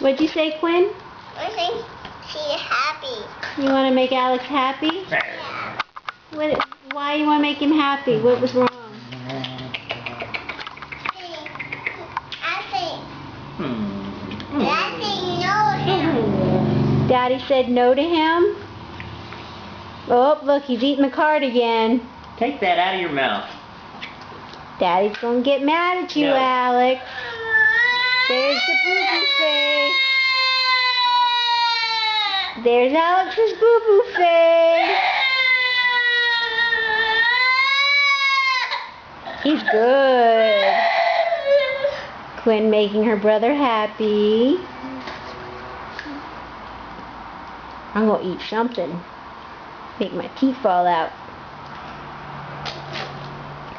What'd you say, Quinn? I think she's happy. You want to make Alex happy? Yeah. Why you want to make him happy? What was wrong? Daddy know him. Daddy said no to him? Oh, look, he's eating the card again. Take that out of your mouth. Daddy's gonna get mad at you, No. Alex. There's the boo-boo face. There's Alex's boo-boo face. He's good. Quinn making her brother happy. I'm gonna eat something. Make my teeth fall out.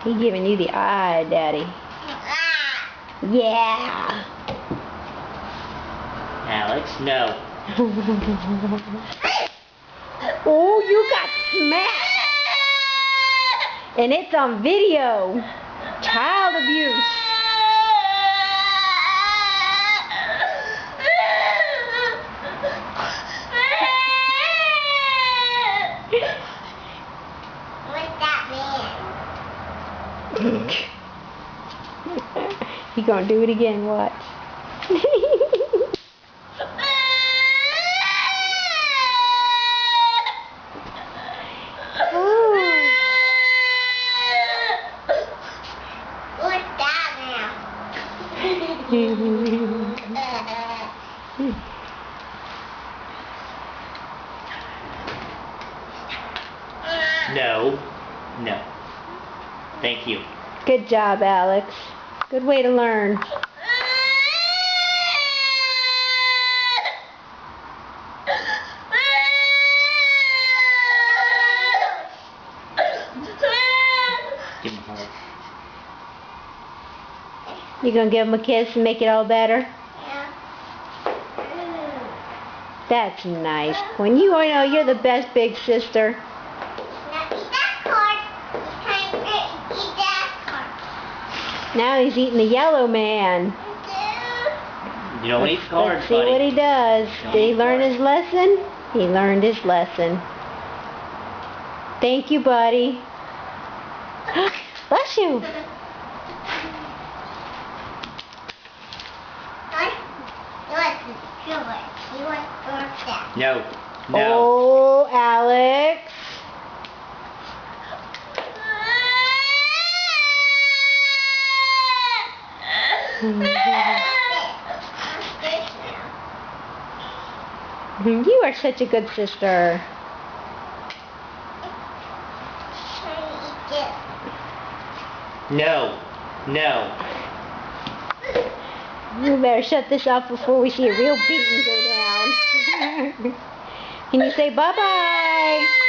He's giving you the eye, Daddy. Yeah. Alex, no. Oh, you got smacked. And it's on video. Child abuse. What's that man? He gonna do it again, watch. What's that man? No. No. Thank you. Good job, Alex. Good way to learn. Give him a hug. You gonna give him a kiss and make it all better? Yeah. That's nice. When you know you're the best big sister. Now eat that card. Eat that card. Now he's eating the yellow man. You don't eat cards, Let's see what he does. Did he learn his lesson? He learned his lesson. Thank you, buddy. Bless you. No. No. Oh, Alex. You are such a good sister. No. No. You better shut this off before we see a real beating go down. Can you say bye-bye?